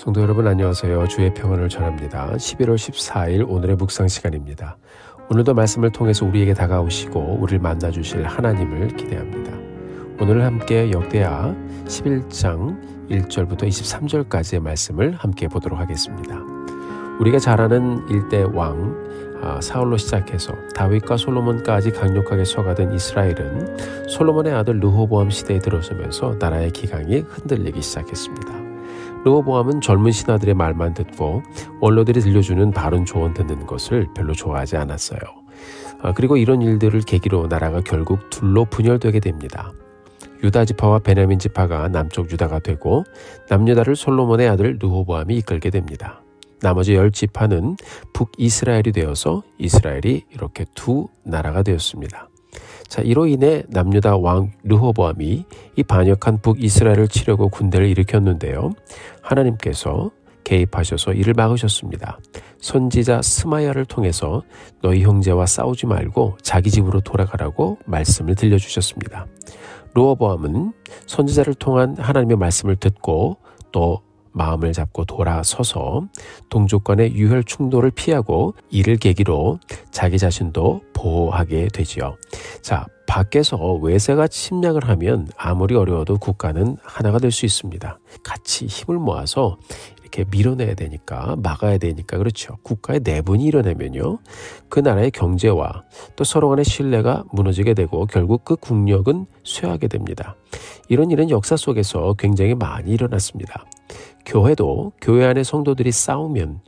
성도 여러분 안녕하세요. 주의 평안을 전합니다. 11월 14일 오늘의 묵상 시간입니다. 오늘도 말씀을 통해서 우리에게 다가오시고 우리를 만나주실 하나님을 기대합니다. 오늘 함께 역대하 11장 1절부터 23절까지의 말씀을 함께 보도록 하겠습니다. 우리가 잘 아는 일대 왕 사울로 시작해서 다윗과 솔로몬까지 강력하게 서가던 이스라엘은 솔로몬의 아들 르호보암 시대에 들어서면서 나라의 기강이 흔들리기 시작했습니다. 르호보암은 젊은 신하들의 말만 듣고 원로들이 들려주는 바른 조언 듣는 것을 별로 좋아하지 않았어요. 그리고 이런 일들을 계기로 나라가 결국 둘로 분열되게 됩니다. 유다 지파와 베냐민 지파가 남쪽 유다가 되고 남유다를 솔로몬의 아들 르호보암이 이끌게 됩니다. 나머지 10지파는 북이스라엘이 되어서 이스라엘이 이렇게 두 나라가 되었습니다. 자, 이로 인해 남유다 왕 르호보암이 이 반역한 북이스라엘을 치려고 군대를 일으켰는데요. 하나님께서 개입하셔서 이를 막으셨습니다. 선지자 스마야를 통해서 너희 형제와 싸우지 말고 자기 집으로 돌아가라고 말씀을 들려주셨습니다. 르호보암은 선지자를 통한 하나님의 말씀을 듣고 또 마음을 잡고 돌아서서 동족 간의 유혈 충돌을 피하고 이를 계기로 자기 자신도 보호하게 되지요. 자, 밖에서 외세가 침략을 하면 아무리 어려워도 국가는 하나가 될 수 있습니다. 같이 힘을 모아서 이렇게 밀어내야 되니까, 막아야 되니까, 그렇죠. 국가의 내분이 일어나면요, 그 나라의 경제와 또 서로 간의 신뢰가 무너지게 되고 결국 그 국력은 쇠하게 됩니다. 이런 일은 역사 속에서 굉장히 많이 일어났습니다. 교회도 교회 안에 성도들이 싸우면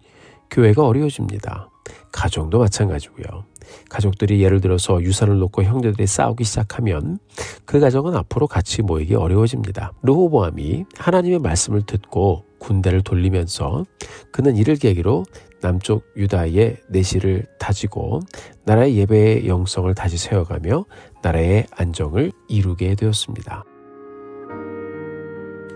교회가 어려워집니다. 가정도 마찬가지고요. 가족들이 예를 들어서 유산을 놓고 형제들이 싸우기 시작하면 그 가정은 앞으로 같이 모이기 어려워집니다. 르호보암이 하나님의 말씀을 듣고 군대를 돌리면서 그는 이를 계기로 남쪽 유다의 내실을 다지고 나라의 예배의 영성을 다시 세워가며 나라의 안정을 이루게 되었습니다.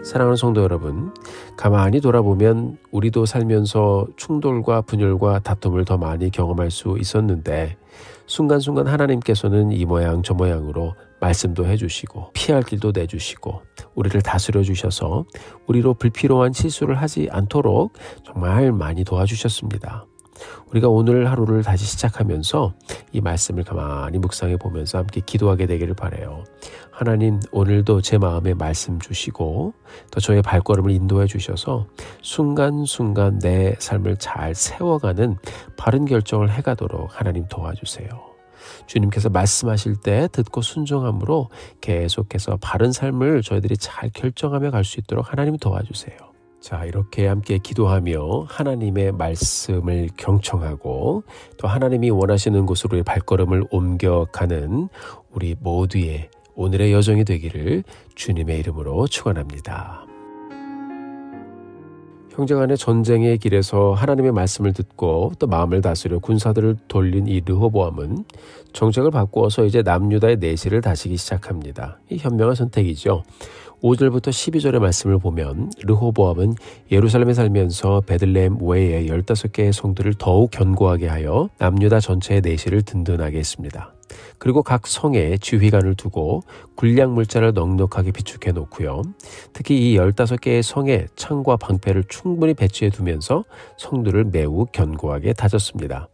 사랑하는 성도 여러분, 가만히 돌아보면 우리도 살면서 충돌과 분열과 다툼을 더 많이 경험할 수 있었는데 순간순간 하나님께서는 이 모양 저 모양으로 말씀도 해주시고 피할 길도 내주시고 우리를 다스려 주셔서 우리로 불필요한 실수를 하지 않도록 정말 많이 도와주셨습니다. 우리가 오늘 하루를 다시 시작하면서 이 말씀을 가만히 묵상해 보면서 함께 기도하게 되기를 바라요. 하나님, 오늘도 제 마음에 말씀 주시고 또 저의 발걸음을 인도해 주셔서 순간순간 내 삶을 잘 세워가는 바른 결정을 해가도록 하나님 도와주세요. 주님께서 말씀하실 때 듣고 순종함으로 계속해서 바른 삶을 저희들이 잘 결정하며 갈 수 있도록 하나님 도와주세요. 자, 이렇게 함께 기도하며 하나님의 말씀을 경청하고 또 하나님이 원하시는 곳으로의 발걸음을 옮겨가는 우리 모두의 오늘의 여정이 되기를 주님의 이름으로 축원합니다. 형제간의 전쟁의 길에서 하나님의 말씀을 듣고 또 마음을 다스려 군사들을 돌린 이 르호보암은 정책을 바꾸어서 이제 남유다의 내실을 다지기 시작합니다. 이 현명한 선택이죠. 5절부터 12절의 말씀을 보면 르호보암은 예루살렘에 살면서 베들레헴 외에 15개의 성들을 더욱 견고하게 하여 남유다 전체의 내실을 든든하게 했습니다. 그리고 각 성에 지휘관을 두고 군량 물자를 넉넉하게 비축해 놓고요. 특히 이 15개의 성에 창과 방패를 충분히 배치해 두면서 성들을 매우 견고하게 다졌습니다.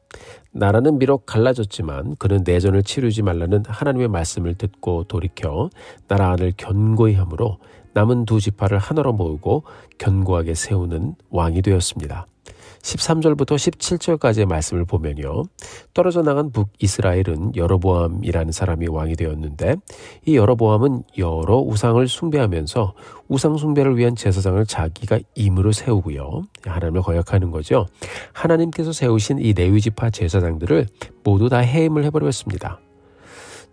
나라는 비록 갈라졌지만 그는 내전을 치르지 말라는 하나님의 말씀을 듣고 돌이켜 나라 안을 견고히 함으로 남은 두 지파를 하나로 모으고 견고하게 세우는 왕이 되었습니다. 13절부터 17절까지의 말씀을 보면요. 떨어져 나간 북이스라엘은 여로보암이라는 사람이 왕이 되었는데 이 여로보암은 여러 우상을 숭배하면서 우상 숭배를 위한 제사장을 자기가 임으로 세우고요. 하나님을 거역하는 거죠. 하나님께서 세우신 이 레위지파 제사장들을 모두 다 해임을 해버렸습니다.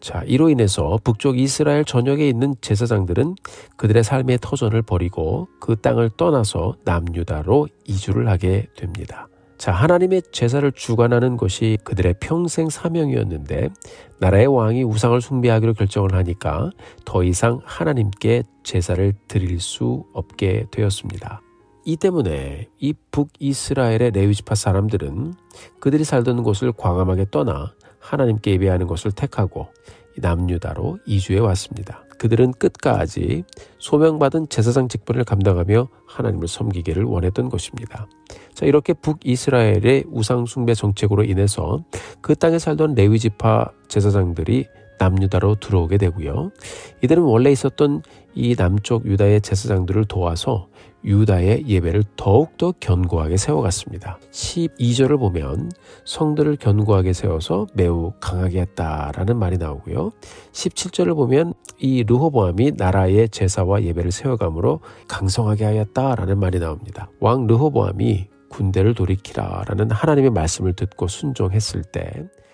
자, 이로 인해서 북쪽 이스라엘 전역에 있는 제사장들은 그들의 삶의 터전을 버리고 그 땅을 떠나서 남유다로 이주를 하게 됩니다. 자, 하나님의 제사를 주관하는 것이 그들의 평생 사명이었는데 나라의 왕이 우상을 숭배하기로 결정을 하니까 더 이상 하나님께 제사를 드릴 수 없게 되었습니다. 이 때문에 이 북이스라엘의 레위지파 사람들은 그들이 살던 곳을 과감하게 떠나 하나님께 예배하는 것을 택하고 남유다로 이주해 왔습니다. 그들은 끝까지 소명받은 제사장 직분을 감당하며 하나님을 섬기기를 원했던 것입니다. 자, 이렇게 북이스라엘의 우상숭배 정책으로 인해서 그 땅에 살던 레위지파 제사장들이 남유다로 들어오게 되고요. 이들은 원래 있었던 이 남쪽 유다의 제사장들을 도와서 유다의 예배를 더욱더 견고하게 세워갔습니다. 12절을 보면 성들을 견고하게 세워서 매우 강하게 했다라는 말이 나오고요. 17절을 보면 이 르호보암이 나라의 제사와 예배를 세워감으로 강성하게 하였다라는 말이 나옵니다. 왕 르호보암이 군대를 돌이키라라는 하나님의 말씀을 듣고 순종했을 때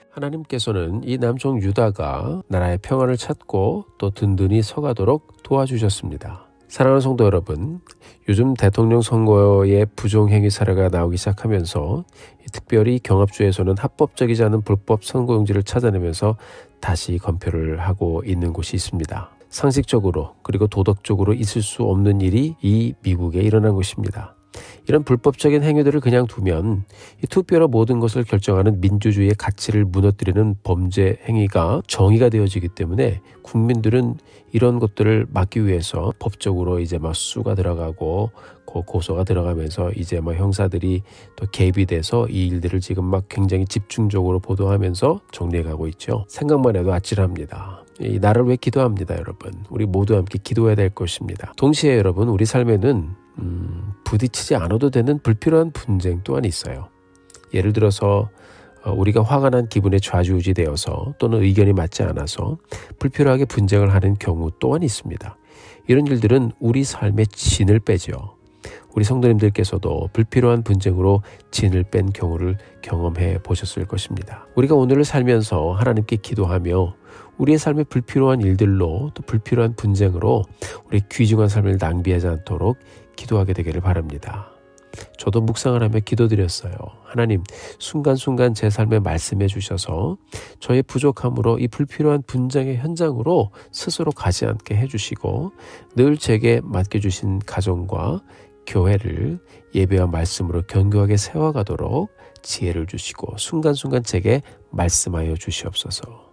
하나님께서는 이 남쪽 유다가 나라의 평안을 찾고 또 든든히 서가도록 도와주셨습니다. 사랑하는 성도 여러분, 요즘 대통령 선거에 부정행위 사례가 나오기 시작하면서 특별히 경합주에서는 합법적이지 않은 불법 선거용지를 찾아내면서 다시 검표를 하고 있는 곳이 있습니다. 상식적으로 그리고 도덕적으로 있을 수 없는 일이 이 미국에 일어난 것입니다. 이런 불법적인 행위들을 그냥 두면 이 투표로 모든 것을 결정하는 민주주의의 가치를 무너뜨리는 범죄 행위가 정의가 되어지기 때문에 국민들은 이런 것들을 막기 위해서 법적으로 이제 막 수가 들어가고 고소가 들어가면서 이제 막 형사들이 또 개입이 돼서 이 일들을 지금 막 굉장히 집중적으로 보도하면서 정리해가고 있죠. 생각만 해도 아찔합니다. 이 나를 왜 기도합니다, 여러분. 우리 모두 함께 기도해야 될 것입니다. 동시에 여러분, 우리 삶에는 부딪히지 않아도 되는 불필요한 분쟁 또한 있어요. 예를 들어서 우리가 화가 난 기분에 좌지우지되어서 또는 의견이 맞지 않아서 불필요하게 분쟁을 하는 경우 또한 있습니다. 이런 일들은 우리 삶의 진을 빼죠. 우리 성도님들께서도 불필요한 분쟁으로 진을 뺀 경우를 경험해 보셨을 것입니다. 우리가 오늘을 살면서 하나님께 기도하며 우리의 삶의 불필요한 일들로 또 불필요한 분쟁으로 우리 귀중한 삶을 낭비하지 않도록 기도하게 되기를 바랍니다. 저도 묵상을 하며 기도드렸어요. 하나님, 순간순간 제 삶에 말씀해 주셔서 저의 부족함으로 이 불필요한 분쟁의 현장으로 스스로 가지 않게 해주시고 늘 제게 맡겨주신 가정과 교회를 예배와 말씀으로 견고하게 세워가도록 지혜를 주시고 순간순간 제게 말씀하여 주시옵소서.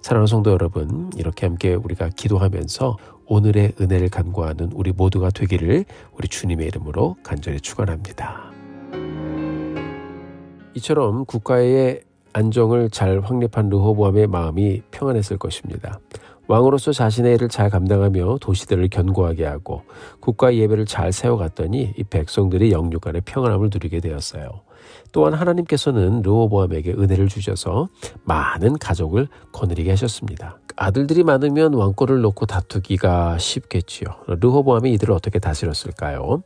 사랑하는 성도 여러분, 이렇게 함께 우리가 기도하면서 오늘의 은혜를 간구하는 우리 모두가 되기를 우리 주님의 이름으로 간절히 축원합니다. 이처럼 국가의 안정을 잘 확립한 르호보암의 마음이 평안했을 것입니다. 왕으로서 자신의 일을 잘 감당하며 도시들을 견고하게 하고 국가의 예배를 잘 세워갔더니 이 백성들이 영육간의 평안함을 누리게 되었어요. 또한 하나님께서는 르호보암에게 은혜를 주셔서 많은 가족을 거느리게 하셨습니다. 아들들이 많으면 왕권을 놓고 다투기가 쉽겠지요. 르호보암이 이들을 어떻게 다스렸을까요?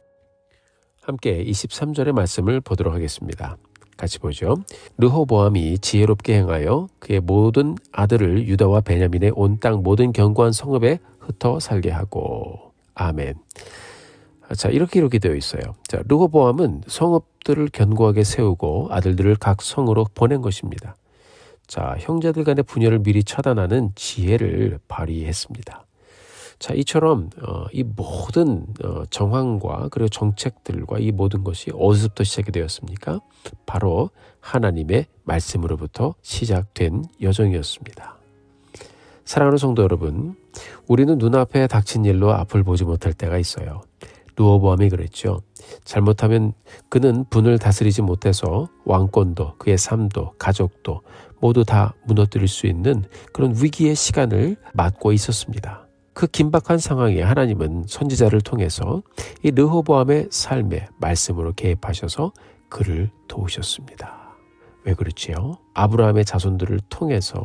함께 23절의 말씀을 보도록 하겠습니다. 같이 보죠. 르호보암이 지혜롭게 행하여 그의 모든 아들을 유다와 베냐민의 온 땅 모든 견고한 성읍에 흩어 살게 하고. 아멘. 자, 이렇게 되어 있어요. 자, 르호보암은 성읍들을 견고하게 세우고 아들들을 각 성으로 보낸 것입니다. 자, 형제들 간의 분열을 미리 차단하는 지혜를 발휘했습니다. 자, 이처럼 이 모든 정황과 그리고 정책들과 이 모든 것이 어디서부터 시작이 되었습니까? 바로 하나님의 말씀으로부터 시작된 여정이었습니다. 사랑하는 성도 여러분, 우리는 눈앞에 닥친 일로 앞을 보지 못할 때가 있어요. 르호보암이 그랬죠. 잘못하면 그는 분을 다스리지 못해서 왕권도 그의 삶도 가족도 모두 다 무너뜨릴 수 있는 그런 위기의 시간을 맞고 있었습니다. 그 긴박한 상황에 하나님은 선지자를 통해서 이 르호보암의 삶에 말씀으로 개입하셔서 그를 도우셨습니다. 왜 그렇지요? 아브라함의 자손들을 통해서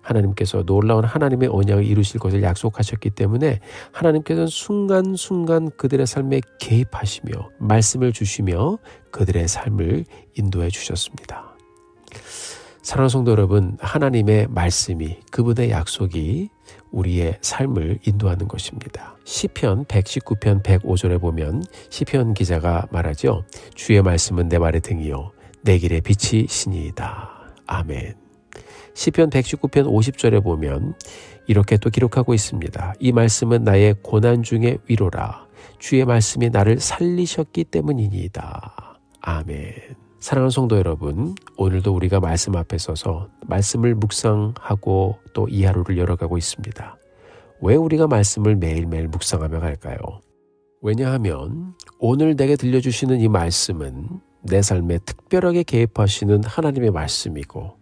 하나님께서 놀라운 하나님의 언약을 이루실 것을 약속하셨기 때문에 하나님께서는 순간순간 그들의 삶에 개입하시며 말씀을 주시며 그들의 삶을 인도해 주셨습니다. 사랑하는 성도 여러분, 하나님의 말씀이 그분의 약속이 우리의 삶을 인도하는 것입니다. 시편 119편 105절에 보면 시편 기자가 말하죠. 주의 말씀은 내 발의 등이요 내 길의 빛이 신이이다. 아멘. 시편 119편 50절에 보면 이렇게 또 기록하고 있습니다. 이 말씀은 나의 고난 중의 위로라. 주의 말씀이 나를 살리셨기 때문이니이다. 아멘. 사랑하는 성도 여러분, 오늘도 우리가 말씀 앞에 서서 말씀을 묵상하고 또 이 하루를 열어가고 있습니다. 왜 우리가 말씀을 매일매일 묵상하며 갈까요? 왜냐하면 오늘 내게 들려주시는 이 말씀은 내 삶에 특별하게 개입하시는 하나님의 말씀이고,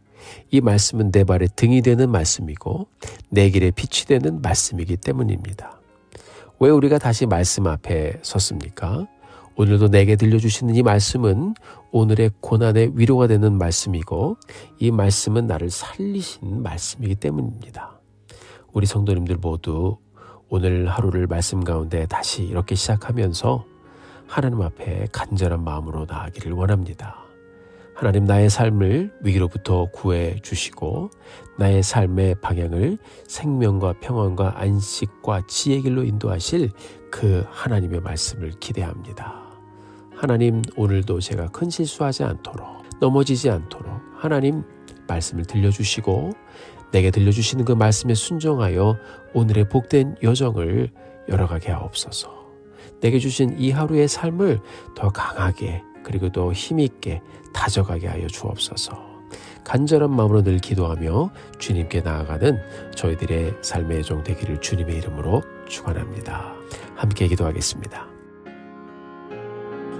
이 말씀은 내 발의 등이 되는 말씀이고 내 길에 빛이 되는 말씀이기 때문입니다. 왜 우리가 다시 말씀 앞에 섰습니까? 오늘도 내게 들려주시는 이 말씀은 오늘의 고난의 위로가 되는 말씀이고, 이 말씀은 나를 살리신 말씀이기 때문입니다. 우리 성도님들 모두 오늘 하루를 말씀 가운데 다시 이렇게 시작하면서 하나님 앞에 간절한 마음으로 나아가기를 원합니다. 하나님, 나의 삶을 위기로부터 구해 주시고 나의 삶의 방향을 생명과 평안과 안식과 지혜의 길로 인도하실 그 하나님의 말씀을 기대합니다. 하나님, 오늘도 제가 큰 실수하지 않도록, 넘어지지 않도록 하나님 말씀을 들려주시고 내게 들려주시는 그 말씀에 순종하여 오늘의 복된 여정을 열어가게 하옵소서. 내게 주신 이 하루의 삶을 더 강하게 그리고 더 힘있게 다져가게 하여 주옵소서. 간절한 마음으로 늘 기도하며 주님께 나아가는 저희들의 삶의 여정 되기를 주님의 이름으로 축원합니다. 함께 기도하겠습니다.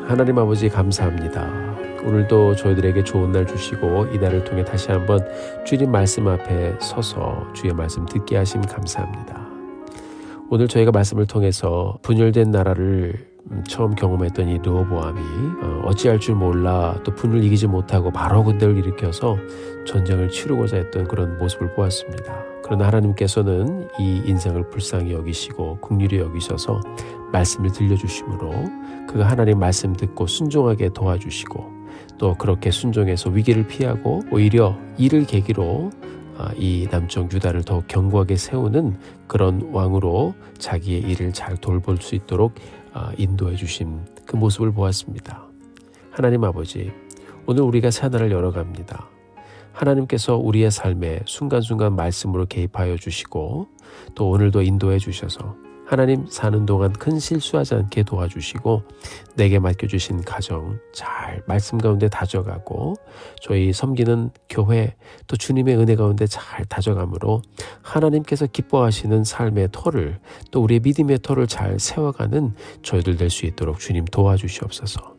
하나님 아버지, 감사합니다. 오늘도 저희들에게 좋은 날 주시고 이 날을 통해 다시 한번 주님 말씀 앞에 서서 주의 말씀 듣게 하심 감사합니다. 오늘 저희가 말씀을 통해서 분열된 나라를 처음 경험했던 이 르호보암이 어찌할 줄 몰라 또 분을 이기지 못하고 바로 군대를 일으켜서 전쟁을 치르고자 했던 그런 모습을 보았습니다. 그러나 하나님께서는 이 인생을 불쌍히 여기시고 긍휼히 여기셔서 말씀을 들려주심으로 그 하나님 말씀 듣고 순종하게 도와주시고, 또 그렇게 순종해서 위기를 피하고 오히려 이를 계기로 이 남쪽 유다를 더 견고하게 세우는 그런 왕으로 자기의 일을 잘 돌볼 수 있도록 인도해 주신 그 모습을 보았습니다. 하나님 아버지, 오늘 우리가 새 하나를 열어갑니다. 하나님께서 우리의 삶에 순간순간 말씀으로 개입하여 주시고 또 오늘도 인도해 주셔서 하나님 사는 동안 큰 실수하지 않게 도와주시고 내게 맡겨주신 가정 잘 말씀 가운데 다져가고 저희 섬기는 교회 또 주님의 은혜 가운데 잘 다져감으로 하나님께서 기뻐하시는 삶의 터를 또 우리의 믿음의 터를 잘 세워가는 저희들 될 수 있도록 주님 도와주시옵소서.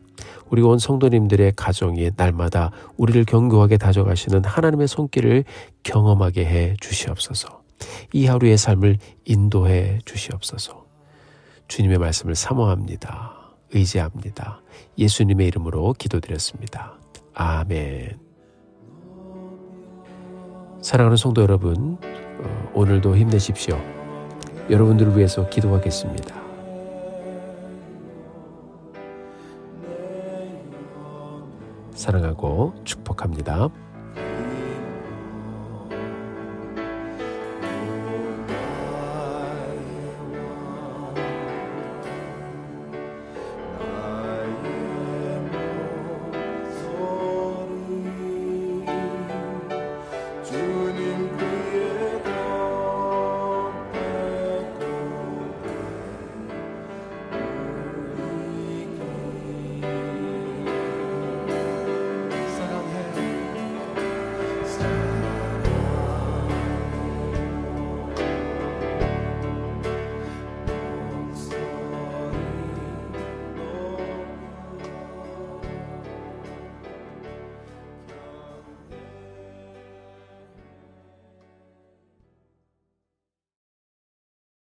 우리 온 성도님들의 가정이 날마다 우리를 견고하게 다져가시는 하나님의 손길을 경험하게 해 주시옵소서. 이 하루의 삶을 인도해 주시옵소서. 주님의 말씀을 사모합니다. 의지합니다. 예수님의 이름으로 기도드렸습니다. 아멘. 사랑하는 성도 여러분, 오늘도 힘내십시오. 여러분들을 위해서 기도하겠습니다. 사랑하고 축복합니다.